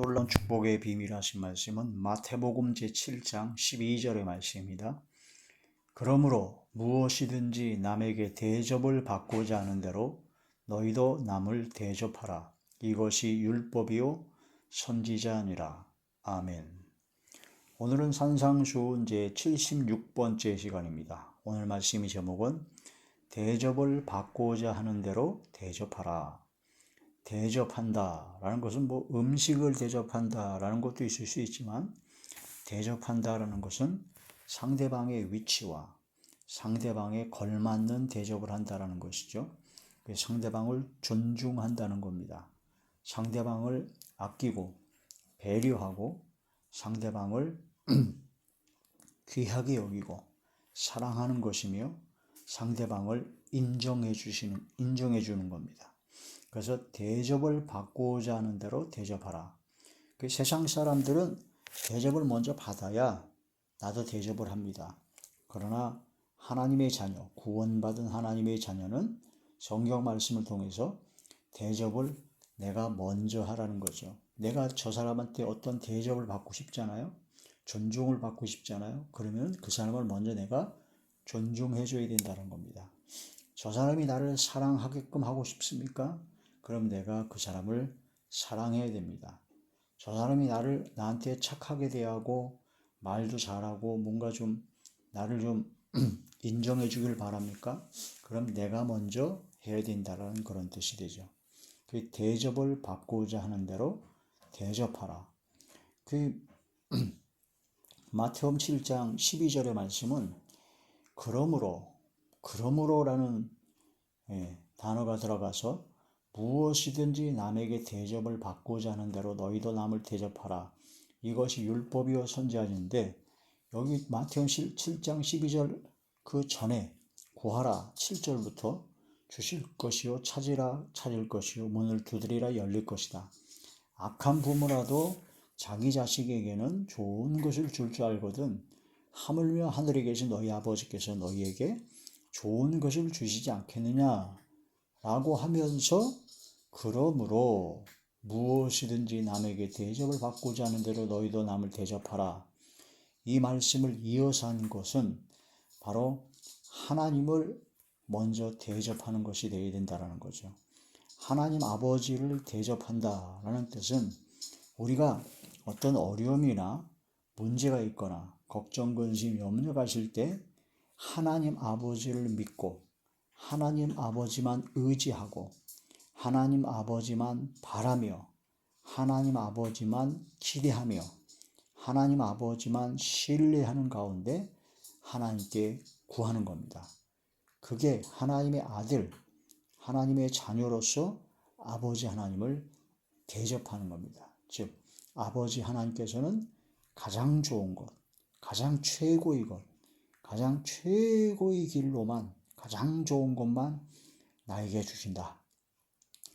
놀라운 축복의 비밀 하신 말씀은 마태복음 제7장 12절의 말씀입니다. 그러므로 무엇이든지 남에게 대접을 받고자 하는 대로 너희도 남을 대접하라. 이것이 율법이요 선지자니라. 아멘. 오늘은 산상수훈 제76번째 시간입니다. 오늘 말씀의 제목은 대접을 받고자 하는 대로 대접하라. 대접한다라는 것은 음식을 대접한다라는 것도 있을 수 있지만, 대접한다라는 것은 상대방의 위치와 상대방에 걸맞는 대접을 한다라는 것이죠. 상대방을 존중한다는 겁니다. 상대방을 아끼고 배려하고 상대방을 귀하게 여기고 사랑하는 것이며, 상대방을 인정해 주는 겁니다. 그래서 대접을 받고자 하는 대로 대접하라. 세상 사람들은 대접을 먼저 받아야 나도 대접을 합니다. 그러나 하나님의 자녀, 구원받은 하나님의 자녀는 성경 말씀을 통해서 대접을 내가 먼저 하라는 거죠. 내가 저 사람한테 어떤 대접을 받고 싶잖아요. 존중을 받고 싶잖아요. 그러면 그 사람을 먼저 내가 존중해 줘야 된다는 겁니다. 저 사람이 나를 사랑하게끔 하고 싶습니까? 그럼 내가 그 사람을 사랑해야 됩니다. 저 사람이 나한테 착하게 대하고 말도 잘하고 뭔가 나를 인정해 주길 바랍니까? 그럼 내가 먼저 해야 된다는 그런 뜻이 되죠. 그 대접을 받고자 하는 대로 대접하라. 마태복음 7장 12절의 말씀은 그러므로라는 단어가 들어가서 무엇이든지 남에게 대접을 받고자 하는 대로 너희도 남을 대접하라. 이것이 율법이요 선지자인데, 여기 마태복음 7장 12절 그 전에 구하라 7절부터 주실 것이요 찾으라 찾을 것이요 문을 두드리라 열릴 것이다. 악한 부모라도 자기 자식에게는 좋은 것을 줄 알거든 하물며 하늘에 계신 너희 아버지께서 너희에게 좋은 것을 주시지 않겠느냐 라고 하면서, 그러므로 무엇이든지 남에게 대접을 받고자 하는 대로 너희도 남을 대접하라. 이 말씀을 이어서 한 것은 바로 하나님을 먼저 대접하는 것이 되어야 된다는 거죠. 하나님 아버지를 대접한다라는 뜻은 우리가 어떤 어려움이나 문제가 있거나 걱정, 근심, 염려가 있을 때 하나님 아버지를 믿고 하나님 아버지만 의지하고 하나님 아버지만 바라며 하나님 아버지만 기대하며 하나님 아버지만 신뢰하는 가운데 하나님께 구하는 겁니다. 그게 하나님의 아들, 하나님의 자녀로서 아버지 하나님을 대접하는 겁니다. 즉 아버지 하나님께서는 가장 좋은 것, 가장 최고의 것, 가장 최고의 길로만, 가장 좋은 것만 나에게 주신다.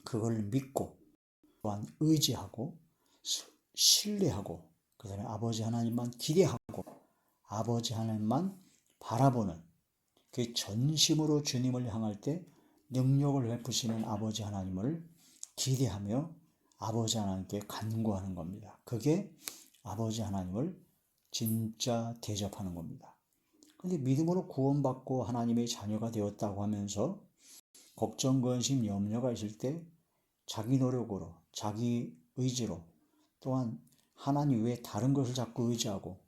그걸 믿고 또한 의지하고 신뢰하고 그 다음에 아버지 하나님만 기대하고 아버지 하나님만 바라보는, 그 전심으로 주님을 향할 때 능력을 베푸시는 아버지 하나님을 기대하며 아버지 하나님께 간구하는 겁니다. 그게 아버지 하나님을 진짜 대접하는 겁니다. 근데 믿음으로 구원받고 하나님의 자녀가 되었다고 하면서 걱정, 근심, 염려가 있을 때 자기 노력으로, 자기 의지로, 또한 하나님 외에 다른 것을 자꾸 의지하고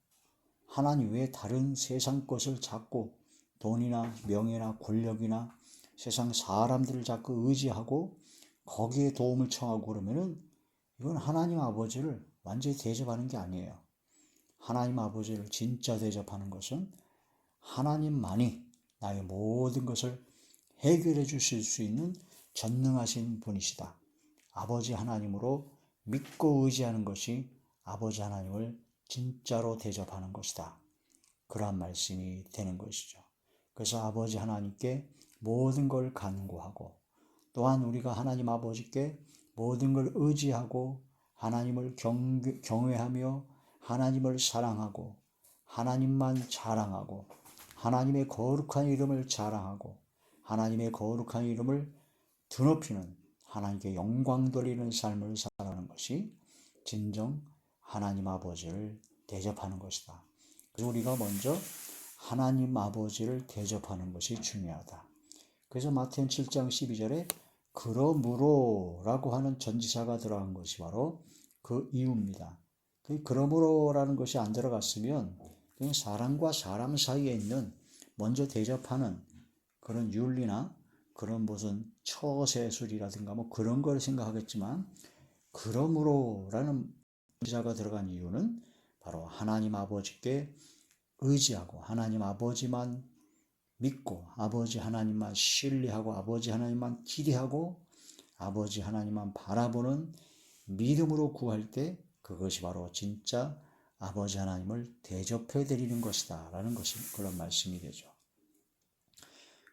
하나님 외에 다른 세상 것을 자꾸 돈이나 명예나 권력이나 세상 사람들을 자꾸 의지하고 거기에 도움을 청하고 그러면은 이건 하나님 아버지를 완전히 대접하는 게 아니에요. 하나님 아버지를 진짜 대접하는 것은 하나님만이 나의 모든 것을 해결해 주실 수 있는 전능하신 분이시다. 아버지 하나님으로 믿고 의지하는 것이 아버지 하나님을 진짜로 대접하는 것이다. 그러한 말씀이 되는 것이죠. 그래서 아버지 하나님께 모든 걸 간구하고, 또한 우리가 하나님 아버지께 모든 걸 의지하고 하나님을 경외하며 하나님을 사랑하고 하나님만 자랑하고 하나님의 거룩한 이름을 자랑하고 하나님의 거룩한 이름을 드높이는, 하나님께 영광 돌리는 삶을 살아가는 것이 진정 하나님 아버지를 대접하는 것이다. 그래서 우리가 먼저 하나님 아버지를 대접하는 것이 중요하다. 그래서 마태복음 7장 12절에 그러므로 라고 하는 전치사가 들어간 것이 바로 그 이유입니다. 그러므로라는 것이 안 들어갔으면 그냥 사람과 사람 사이에 있는 먼저 대접하는 그런 윤리나 그런 무슨 처세술이라든가 뭐 그런 걸 생각하겠지만, 그러므로라는 전치사가 들어간 이유는 바로 하나님 아버지께 의지하고 하나님 아버지만 믿고 아버지 하나님만 신뢰하고 아버지 하나님만 기대하고 아버지 하나님만 바라보는 믿음으로 구할 때 그것이 바로 진짜 아버지 하나님을 대접해 드리는 것이다 라는 것이 그런 말씀이 되죠.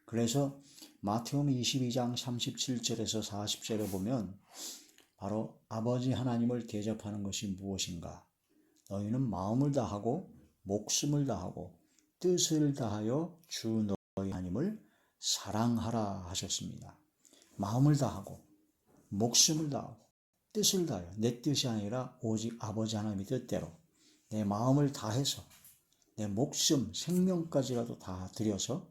그래서 마태복음 22장 37절에서 40절에 보면 바로 아버지 하나님을 대접하는 것이 무엇인가? 너희는 마음을 다하고 목숨을 다하고 뜻을 다하여 주 너희 하나님을 사랑하라 하셨습니다. 마음을 다하고 목숨을 다하고 뜻을 다하여, 내 뜻이 아니라 오직 아버지 하나님의 뜻대로 내 마음을 다해서 내 목숨, 생명까지라도 다 들여서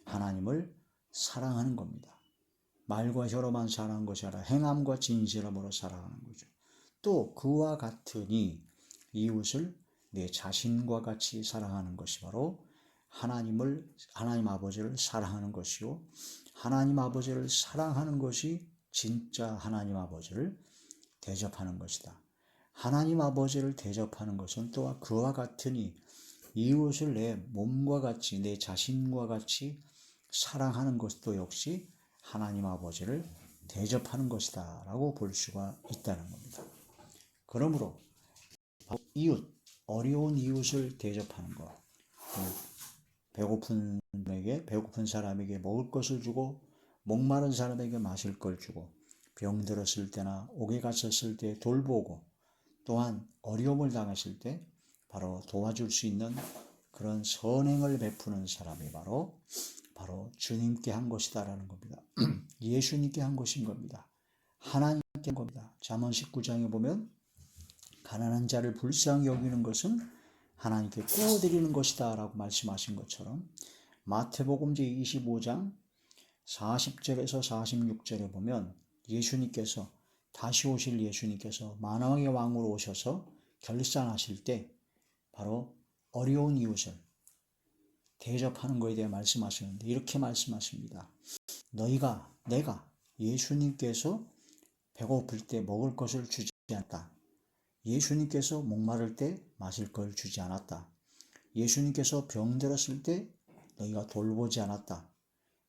하나님을 사랑하는 겁니다. 말과 혀로만 사랑하는 것이 아니라 행함과 진실함으로 사랑하는 거죠. 또 그와 같으니 이웃을 내 자신과 같이 사랑하는 것이 바로 하나님 아버지를 사랑하는 것이요, 하나님 아버지를 사랑하는 것이 진짜 하나님 아버지를 대접하는 것이다. 하나님 아버지를 대접하는 것은 또한 그와 같으니 이웃을 내 몸과 같이 내 자신과 같이 사랑하는 것도 역시 하나님 아버지를 대접하는 것이다 라고 볼 수가 있다는 겁니다. 그러므로 이웃, 어려운 이웃을 대접하는 것, 배고픈 사람에게 먹을 것을 주고 목마른 사람에게 마실 걸 주고 병들었을 때나 옥에 갇혔을 때 돌보고 또한 어려움을 당했을 때 바로 도와줄 수 있는 그런 선행을 베푸는 사람이 바로 주님께 한 것이다라는 겁니다. 예수님께 한 것인 겁니다. 하나님께 한 겁니다. 잠언 19장에 보면 가난한 자를 불쌍히 여기는 것은 하나님께 구워드리는 것이다 라고 말씀하신 것처럼 마태복음 제25장 40절에서 46절에 보면 예수님께서 다시 오실 예수님께서 만왕의 왕으로 오셔서 결산하실 때 바로 어려운 이웃을 대접하는 것에 대해 말씀하시는데 이렇게 말씀하십니다. 내가 예수님께서 배고플 때 먹을 것을 주지 않았다. 예수님께서 목마를 때 마실 걸 주지 않았다. 예수님께서 병들었을 때 너희가 돌보지 않았다.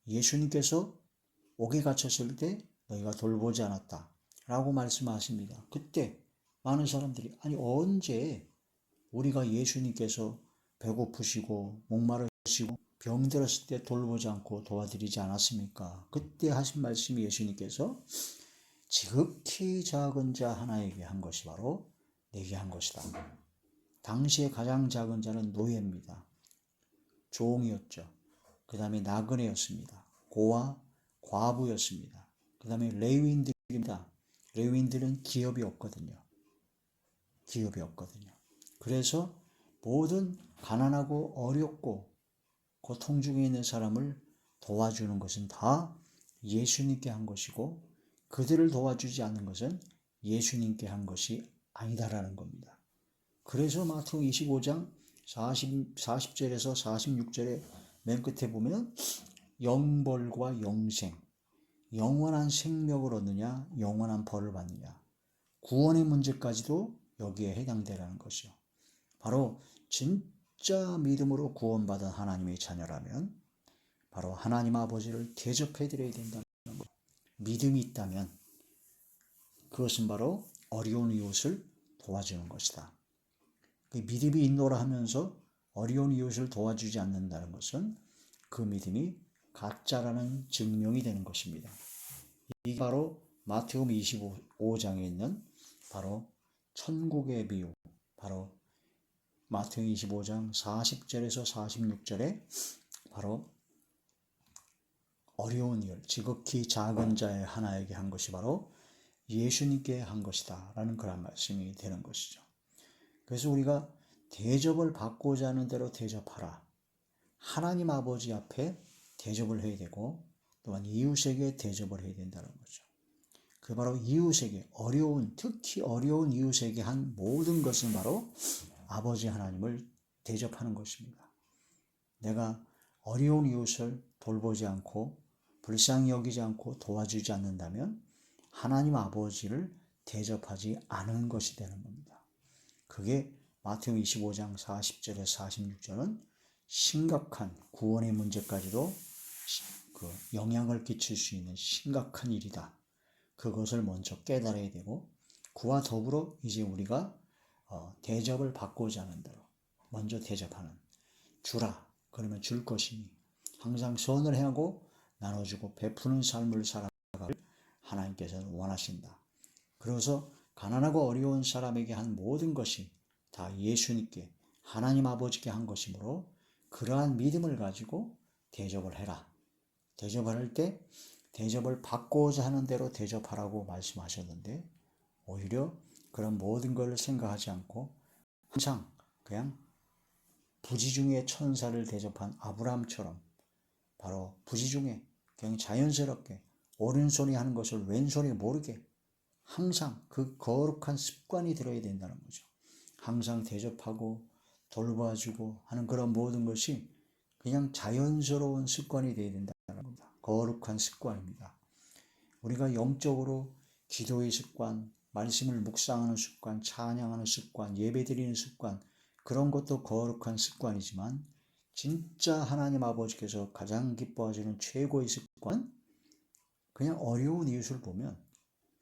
예수님께서 옥에 갇혔을 때 너희가 돌보지 않았다 라고 말씀하십니다. 그때 많은 사람들이 아니 언제 우리가 예수님께서 배고프시고 목마르시고 병들었을 때 돌보지 않고 도와드리지 않았습니까? 그때 하신 말씀이 예수님께서 지극히 작은 자 하나에게 한 것이 바로 내게 한 것이다. 당시에 가장 작은 자는 노예입니다. 종이었죠. 그 다음에 나그네였습니다. 고아, 과부였습니다. 그 다음에 레위인들입니다. 레위인들은 기업이 없거든요. 그래서 모든 가난하고 어렵고 고통 중에 있는 사람을 도와주는 것은 다 예수님께 한 것이고 그들을 도와주지 않는 것은 예수님께 한 것이 아니다라는 겁니다. 그래서 마태복음 25장 40절에서 46절에 맨 끝에 보면 영벌과 영생, 영원한 생명을 얻느냐 영원한 벌을 받느냐, 구원의 문제까지도 여기에 해당되라는 것이요. 바로 진짜 믿음으로 구원받은 하나님의 자녀라면 바로 하나님 아버지를 대접해드려야 된다는 것. 믿음이 있다면 그것은 바로 어려운 이웃을 도와주는 것이다. 그 믿음이 있노라 하면서 어려운 이웃을 도와주지 않는다는 것은 그 믿음이 가짜라는 증명이 되는 것입니다. 이게 바로 마태복음 25장에 있는 바로 천국의 비유, 바로 마태복음 25장 40절에서 46절에 바로 어려운 일, 지극히 작은 자의 하나에게 한 것이 바로 예수님께 한 것이다 라는 그런 말씀이 되는 것이죠. 그래서 우리가 대접을 받고자 하는 대로 대접하라. 하나님 아버지 앞에 대접을 해야 되고 또한 이웃에게 대접을 해야 된다는 거죠. 그 바로 이웃에게 특히 어려운 이웃에게 한 모든 것은 바로 아버지 하나님을 대접하는 것입니다. 내가 어려운 이웃을 돌보지 않고 불쌍히 여기지 않고 도와주지 않는다면 하나님 아버지를 대접하지 않은 것이 되는 겁니다. 그게 마태오 25장 40절에서 46절은 심각한 구원의 문제까지도 영향을 끼칠 수 있는 심각한 일이다. 그것을 먼저 깨달아야 되고 그와 더불어 이제 우리가 대접을 받고자 하는 대로 먼저 대접하는 주라 그러면 줄 것이니 항상 선을 행하고 나눠주고 베푸는 삶을 살아가길 하나님께서는 원하신다. 그래서 가난하고 어려운 사람에게 한 모든 것이 다 예수님께 하나님 아버지께 한 것이므로 그러한 믿음을 가지고 대접을 해라. 대접을 할 때 대접을 받고자 하는 대로 대접하라고 말씀하셨는데 오히려 그런 모든 걸 생각하지 않고 항상 그냥 부지중에 천사를 대접한 아브라함처럼 바로 부지중에 그냥 자연스럽게 오른손이 하는 것을 왼손이 모르게 항상 그 거룩한 습관이 들어야 된다는 거죠. 항상 대접하고 돌봐주고 하는 그런 모든 것이 그냥 자연스러운 습관이 되어야 된다는 겁니다. 거룩한 습관입니다. 우리가 영적으로 기도의 습관, 말씀을 묵상하는 습관, 찬양하는 습관, 예배드리는 습관 그런 것도 거룩한 습관이지만 진짜 하나님 아버지께서 가장 기뻐하시는 최고의 습관은 그냥 어려운 이웃을 보면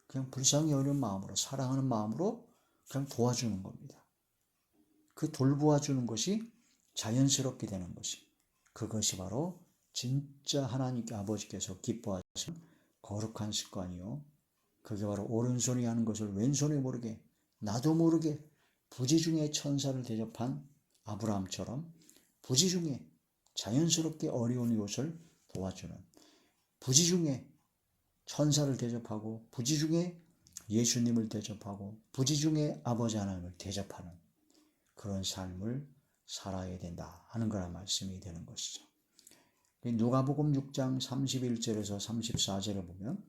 그냥 불쌍히 여기는 마음으로 사랑하는 마음으로 그냥 도와주는 겁니다. 그 돌보아주는 것이 자연스럽게 되는 것이 그것이 바로 진짜 하나님 아버지께서 기뻐하시는 거룩한 습관이요. 그게 바로 오른손이 하는 것을 왼손이 모르게 나도 모르게 부지중에 천사를 대접한 아브라함처럼 부지중에 자연스럽게 어려운 이웃을 도와주는 부지중에 천사를 대접하고 부지중에 예수님을 대접하고 부지중에 아버지 하나님을 대접하는 그런 삶을 살아야 된다 하는 거란 말씀이 되는 것이죠. 누가복음 6장 31절에서 34절을 보면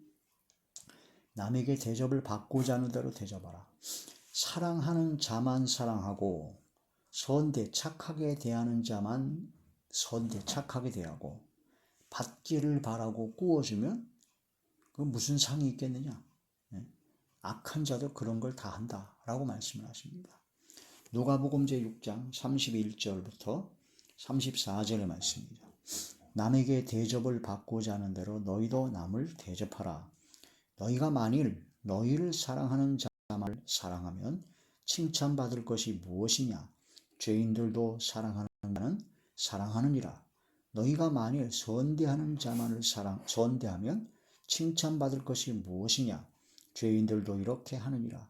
남에게 대접을 받고자 하는 대로 대접하라. 사랑하는 자만 사랑하고 선대 착하게 대하는 자만 선대 착하게 대하고 받기를 바라고 꾸어주면 그 무슨 상이 있겠느냐. 악한 자도 그런 걸 다 한다라고 말씀을 하십니다. 누가복음 제6장 31절부터 34절의 말씀입니다. 남에게 대접을 받고자 하는 대로 너희도 남을 대접하라. 너희가 만일 너희를 사랑하는 자만 사랑하면 칭찬받을 것이 무엇이냐. 죄인들도 사랑하는 자는 사랑하느니라. 너희가 만일 선대하는 자만을 선대하면 칭찬받을 것이 무엇이냐. 죄인들도 이렇게 하느니라.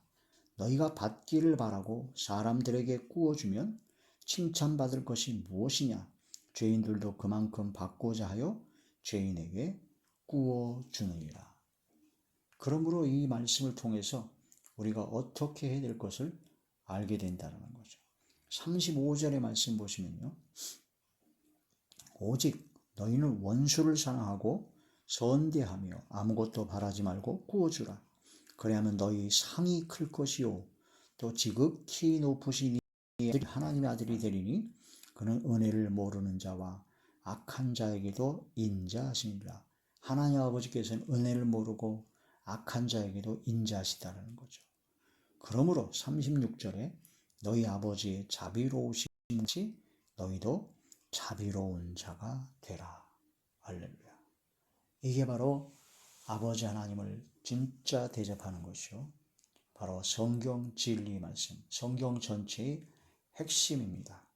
너희가 받기를 바라고 사람들에게 꾸어주면 칭찬받을 것이 무엇이냐. 죄인들도 그만큼 받고자 하여 죄인에게 꾸어주느니라. 그러므로 이 말씀을 통해서 우리가 어떻게 해야 될 것을 알게 된다는 거죠. 35절의 말씀 보시면요. 오직 너희는 원수를 사랑하고 선대하며 아무것도 바라지 말고 꾸어주라. 그래야면 너희 상이 클 것이요 또 지극히 높으신 하나님의 아들이 되리니 그는 은혜를 모르는 자와 악한 자에게도 인자하시니라. 하나님 아버지께서는 은혜를 모르고 악한 자에게도 인자하시다는 거죠. 그러므로 36절에 너희 아버지의 자비로우심같이 너희도 자비로운 자가 되라. 할렐루야. 이게 바로 아버지 하나님을 진짜 대접하는 것이요. 바로 성경 진리 말씀, 성경 전체의 핵심입니다.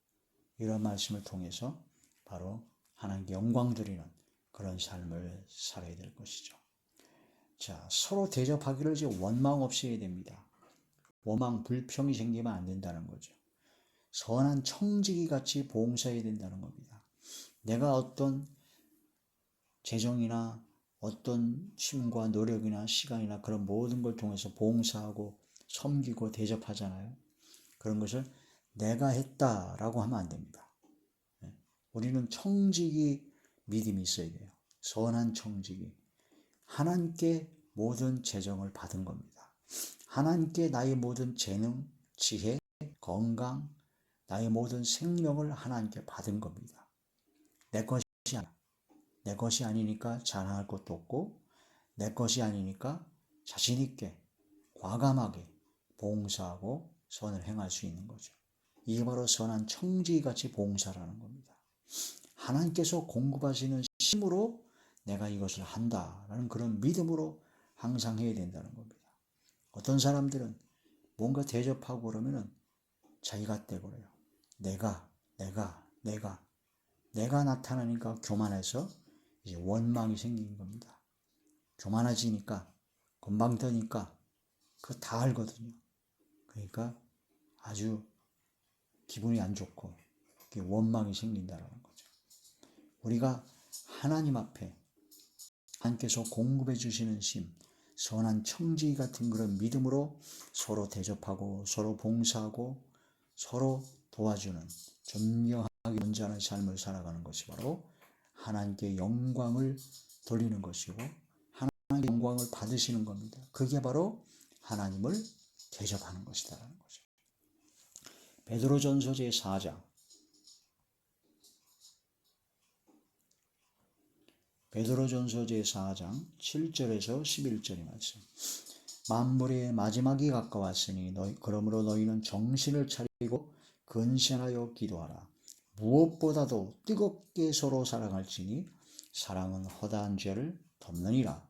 이런 말씀을 통해서 바로 하나님께 영광 드리는 그런 삶을 살아야 될 것이죠. 자, 서로 대접하기를 이제 원망 없이 해야 됩니다. 원망, 불평이 생기면 안 된다는 거죠. 선한 청지기 같이 봉사해야 된다는 겁니다. 내가 어떤 재정이나 어떤 힘과 노력이나 시간이나 그런 모든 걸 통해서 봉사하고 섬기고 대접하잖아요. 그런 것을 내가 했다라고 하면 안 됩니다. 우리는 청지기 믿음이 있어야 돼요. 선한 청지기. 하나님께 모든 재정을 받은 겁니다. 하나님께 나의 모든 재능, 지혜, 건강, 나의 모든 생명을 하나님께 받은 겁니다. 내 것이 아니야. 내 것이 아니니까 자랑할 것도 없고 내 것이 아니니까 자신 있게 과감하게 봉사하고 선을 행할 수 있는 거죠. 이게 바로 선한 청지기같이 봉사라는 겁니다. 하나님께서 공급하시는 힘으로 내가 이것을 한다라는 그런 믿음으로 항상 해야 된다는 겁니다. 어떤 사람들은 뭔가 대접하고 그러면은 자기가 떼버려요. 내가 나타나니까 교만해서 이제 원망이 생기는 겁니다. 교만해지니까 건방져니까 그거 다 알거든요. 그러니까 아주 기분이 안 좋고 원망이 생긴다는 거죠. 우리가 하나님 앞에 하나님께서 공급해 주시는 심, 선한 청지 같은 그런 믿음으로 서로 대접하고 서로 봉사하고 서로 도와주는 존경하기 원하는 삶을 살아가는 것이 바로 하나님께 영광을 돌리는 것이고 하나님의 영광을 받으시는 겁니다. 그게 바로 하나님을 대접하는 것이다라는 거죠. 베드로전서 제4장 베드로전서 제4장 7절에서 11절의 말씀. 만물의 마지막이 가까웠으니 그러므로 너희는 정신을 차리고 근신하여 기도하라. 무엇보다도 뜨겁게 서로 사랑할지니 사랑은 허다한 죄를 덮느니라.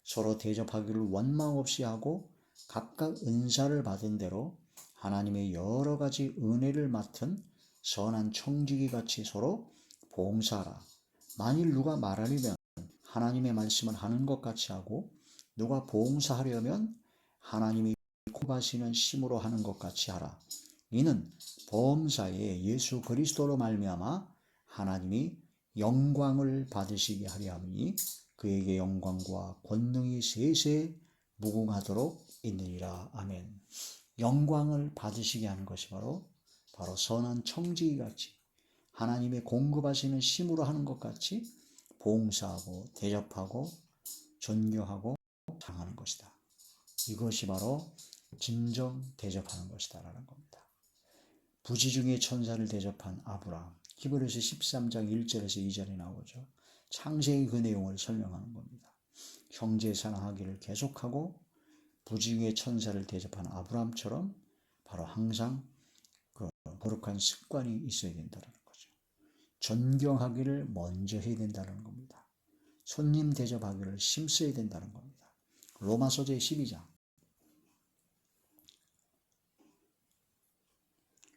서로 대접하기를 원망 없이 하고 각각 은사를 받은 대로 하나님의 여러 가지 은혜를 맡은 선한 청지기같이 서로 봉사하라. 만일 누가 말하려면 하나님의 말씀을 하는 것 같이 하고 누가 봉사하려면 하나님이 공급하시는 힘으로 하는 것 같이 하라. 이는 범사에 예수 그리스도로 말미암아 하나님이 영광을 받으시게 하려 함이니 그에게 영광과 권능이 세세 무궁하도록 있느니라. 아멘. 영광을 받으시게 하는 것이 바로 선한 청지기같이 하나님의 공급하시는 힘으로 하는 것 같이 봉사하고 대접하고 존경하고 사랑하는 것이다. 이것이 바로 진정 대접하는 것이다 라는 겁니다. 부지 중에 천사를 대접한 아브라함, 히브리서 13장 1절에서 2절에 나오죠. 창세기 그 내용을 설명하는 겁니다. 형제 사랑하기를 계속하고 부지 중에 천사를 대접한 아브라함처럼 바로 항상 그 거룩한 습관이 있어야 된다는 거죠. 존경하기를 먼저 해야 된다는 겁니다. 손님 대접하기를 힘써야 된다는 겁니다. 로마서 제12장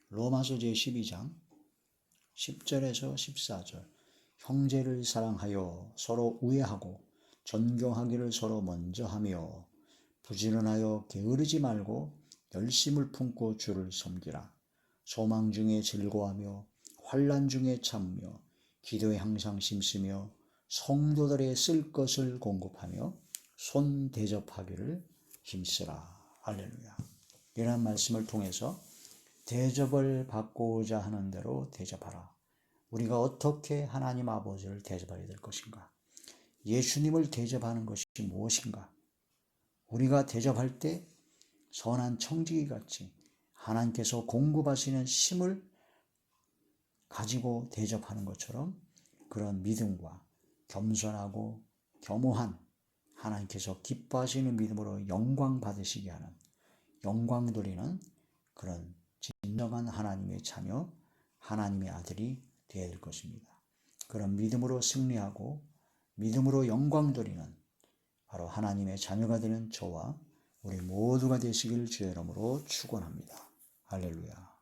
로마서 제12장 10절에서 14절. 형제를 사랑하여 서로 우애하고 존경하기를 서로 먼저 하며 부지런하여 게으르지 말고 열심을 품고 주를 섬기라. 소망 중에 즐거워하며 환난 중에 참으며 기도에 항상 힘쓰며 성도들의 쓸 것을 공급하며 손 대접하기를 힘쓰라. 할렐루야. 이런 말씀을 통해서 대접을 받고자 하는 대로 대접하라. 우리가 어떻게 하나님 아버지를 대접해야 될 것인가? 예수님을 대접하는 것이 무엇인가? 우리가 대접할 때 선한 청지기같이 하나님께서 공급하시는 힘을 가지고 대접하는 것처럼 그런 믿음과 겸손하고 겸허한 하나님께서 기뻐하시는 믿음으로 영광 받으시게 하는 영광 돌리는 그런 진정한 하나님의 자녀, 하나님의 아들이 되어야 될 것입니다. 그런 믿음으로 승리하고 믿음으로 영광 돌리는 바로 하나님의 자녀가 되는 저와 우리 모두가 되시길 주의 이름으로 축원합니다. 할렐루야.